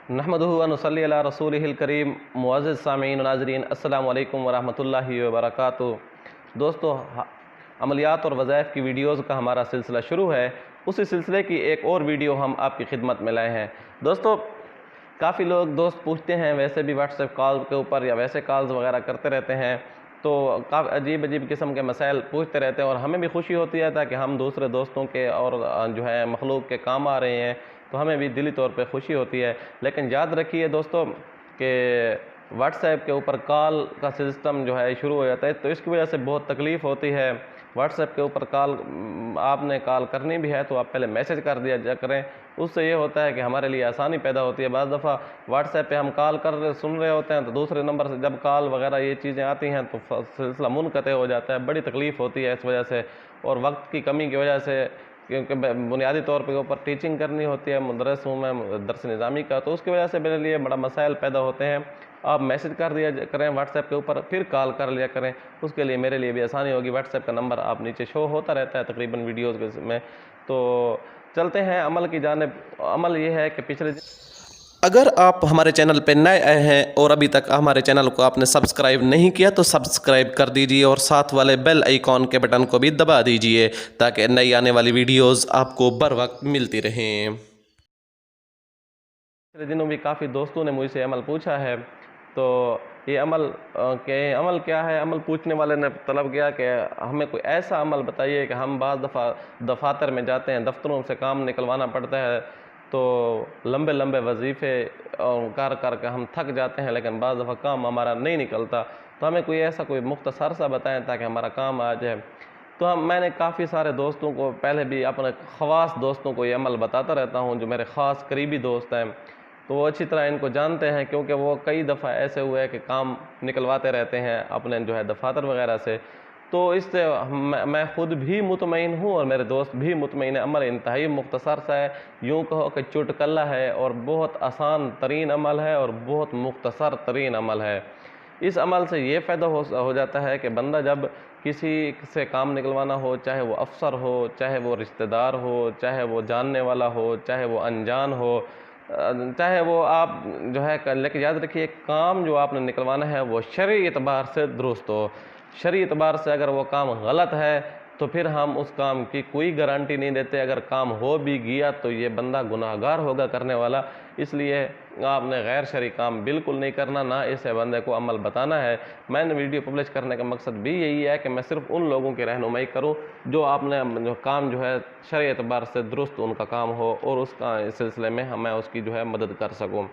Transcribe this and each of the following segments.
नहमदुहु व नुसल्ली अला रसूलिहिल करीम। मुअज़्ज़िज़ सामीईन व नाज़रीन, अस्सलामु अलैकुम व रहमतुल्लाहि व बरकातुहू। दोस्तों, अमलियात और वज़ाइफ की वीडियोज़ का हमारा सिलसिला शुरू है। उसी सिलसिले की एक और वीडियो हम आपकी खिदमत में लाए हैं। दोस्तों, काफ़ी लोग दोस्त पूछते हैं, वैसे भी व्हाट्सएप कॉल के ऊपर या वैसे कॉल्स वगैरह करते रहते हैं, तो काफ़ी अजीब अजीब किस्म के मसाइल पूछते रहते हैं और हमें भी खुशी होती है ताकि हम दूसरे दोस्तों के और जो है मखलूक के काम आ रहे हैं, तो हमें भी दिली तौर पे खुशी होती है। लेकिन याद रखिए दोस्तों कि व्हाट्सएप के ऊपर कॉल का सिस्टम जो है शुरू हो जाता है, तो इसकी वजह से बहुत तकलीफ़ होती है। व्हाट्सएप के ऊपर कॉल आपने कॉल करनी भी है तो आप पहले मैसेज कर दिया जा करें। उससे ये होता है कि हमारे लिए आसानी पैदा होती है। बाज़ दफ़ा व्हाट्सएप पे हम कॉल कर रहे सुन रहे होते हैं, तो दूसरे नंबर से जब कॉल वगैरह ये चीज़ें आती हैं तो सिलसिला मुनक़ते हो जाता है। बड़ी तकलीफ़ होती है इस वजह से, और वक्त की कमी की वजह से, क्योंकि बुनियादी तौर पे ऊपर टीचिंग करनी होती है, मदरस हूँ मैं, दरस निज़ामी का, तो उसकी वजह से मेरे लिए बड़ा मसाइल पैदा होते हैं। आप मैसेज कर दिया करें व्हाट्सएप के ऊपर, फिर कॉल कर लिया करें, उसके लिए मेरे लिए भी आसानी होगी। व्हाट्सएप का नंबर आप नीचे शो होता रहता है तकरीबन वीडियोज़ में। तो चलते हैं अमल की जानिब। अमल ये है कि अगर आप हमारे चैनल पर नए आए हैं और अभी तक हमारे चैनल को आपने सब्सक्राइब नहीं किया तो सब्सक्राइब कर दीजिए और साथ वाले बेल आइकॉन के बटन को भी दबा दीजिए ताकि नई आने वाली वीडियोस आपको बर वक्त मिलती रहें। पिछले दिनों भी काफ़ी दोस्तों ने मुझसे अमल पूछा है, तो ये अमल क्या है। अमल पूछने वाले ने तलब किया कि हमें कोई ऐसा अमल बताइए कि हम बाज़ दफ़ा दफातर में जाते हैं, दफ्तरों से काम निकलवाना पड़ता है, तो लंबे लंबे वजीफ़े कर कर के हम थक जाते हैं, लेकिन बाज़ दफ़ा काम हमारा नहीं निकलता। तो हमें कोई ऐसा कोई मुख्तसर सा बताएं ताकि हमारा काम आ जाए। तो मैंने काफ़ी सारे दोस्तों को, पहले भी अपने ख़वास दोस्तों को ये अमल बताता रहता हूँ, जो मेरे ख़ास करीबी दोस्त हैं, तो वो अच्छी तरह इनको जानते हैं, क्योंकि वो कई दफ़ा ऐसे हुए है कि काम निकलवाते रहते हैं अपने जो है दफातर वगैरह से। तो इससे मैं ख़ुद भी मुतमईन हूँ और मेरे दोस्त भी मुतमईन है। अमल इंतहाई मुख्तसर सा है, यूँ कहो कि चुटकला है, और बहुत आसान तरीन अमल है और बहुत मुख्तसर तरीन अमल है। इस अमल से ये फ़ायदा हो जाता है कि बंदा जब किसी से काम निकलवाना हो, चाहे वो अफसर हो, चाहे वो रिश्तेदार हो, चाहे वो जानने वाला हो, चाहे वो अनजान हो, चाहे वो आप जो है लेकिन याद रखिए, काम जो आपने निकलवाना है वो शरई एतबार से दुरुस्त हो। शरई एतबार से अगर वो काम गलत है तो फिर हम उस काम की कोई गारंटी नहीं देते। अगर काम हो भी गया तो ये बंदा गुनाहगार होगा करने वाला। इसलिए आपने गैर शरई काम बिल्कुल नहीं करना, ना इस बंदे को अमल बताना है। मैंने वीडियो पब्लिश करने का मकसद भी यही है कि मैं सिर्फ उन लोगों की रहनुमाई करूं जो आपने जो काम जो है शरई एतबार से दुरुस्त उनका काम हो, और उसका इस सिलसिले में मैं उसकी जो है मदद कर सकूं।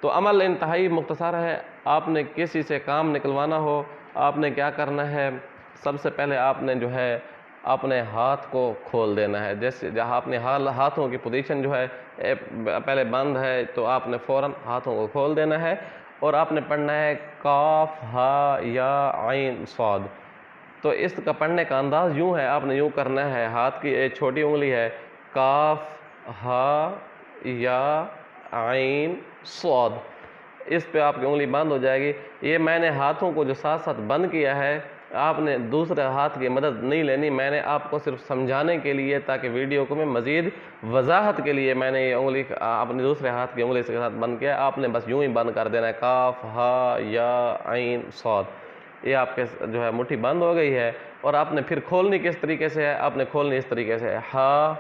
तो अमल इंतहाई मुख्तसर है। आपने किसी से काम निकलवाना हो, आपने क्या करना है, सबसे पहले आपने जो है अपने हाथ को खोल देना है। जैसे जहाँ अपने हाथों की पोजीशन जो है पहले बंद है, तो आपने फ़ौरन हाथों को खोल देना है और आपने पढ़ना है काफ हा या आइन स्वाद। तो इसका पढ़ने का अंदाज़ यूँ है, आपने यूँ करना है, हाथ की एक छोटी उंगली है, काफ हा या आइन स्वाद, इस पे आपकी उंगली बंद हो जाएगी। ये मैंने हाथों को जो साथ साथ बंद किया है, आपने दूसरे हाथ की मदद नहीं लेनी। मैंने आपको सिर्फ समझाने के लिए, ताकि वीडियो को मैं मज़ीद वजाहत के लिए मैंने ये उंगली अपने दूसरे हाथ की उंगली के साथ बंद किया। आपने बस यूँ ही बंद कर देना है, काफ हा या आइन स्वाद। ये आपके जो है मुट्ठी बंद हो गई है। और आपने फिर खोलनी किस तरीके से है, आपने खोलनी इस तरीके से है, हा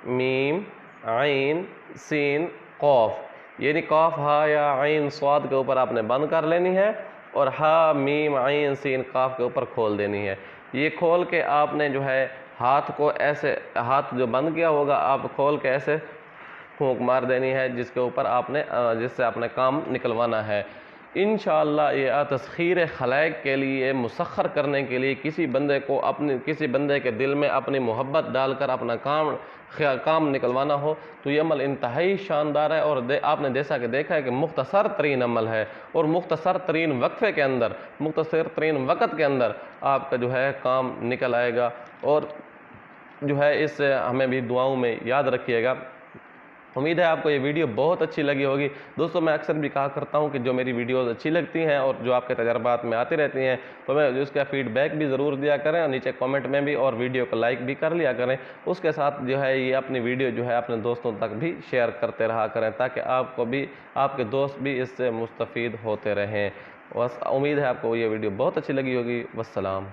मीम आइन सीन कौफ, यानी कौफ हा या आइन स्वाद के ऊपर आपने बंद कर लेनी है और हा मीम आइन सीन काफ के ऊपर खोल देनी है। ये खोल के आपने जो है हाथ को ऐसे, हाथ जो बंद किया होगा आप खोल के ऐसे फूंक मार देनी है जिसके ऊपर आपने जिससे आपने काम निकलवाना है। इंशाअल्लाह ये तस्खीर खलाइक के लिए, मुसख्खर करने के लिए, किसी बंदे के दिल में अपनी मोहब्बत डालकर अपना काम निकलवाना हो, तो ये अमल इंतहाई शानदार है। और आपने जैसा कि देखा है कि मुख्तसर तरीन अमल है, और मुख्तसर तरीन वक्फे के अंदर, मुख्तसर तरीन वक़्त के अंदर आपका जो है काम निकल आएगा। और जो है इससे हमें भी दुआओं में याद रखिएगा। उम्मीद है आपको ये वीडियो बहुत अच्छी लगी होगी। दोस्तों मैं अक्सर भी कहा करता हूँ कि जो मेरी वीडियोस अच्छी लगती हैं और जो आपके तजर्बात में आती रहती हैं तो मैं उसका फीडबैक भी ज़रूर दिया करें और नीचे कमेंट में भी, और वीडियो को लाइक भी कर लिया करें। उसके साथ जो है ये अपनी वीडियो जो है अपने दोस्तों तक भी शेयर करते रहा करें ताकि आपको भी, आपके दोस्त भी इससे मुस्तफ़ीद होते रहें। बस उम्मीद है आपको ये वीडियो बहुत अच्छी लगी होगी। वस्सलाम।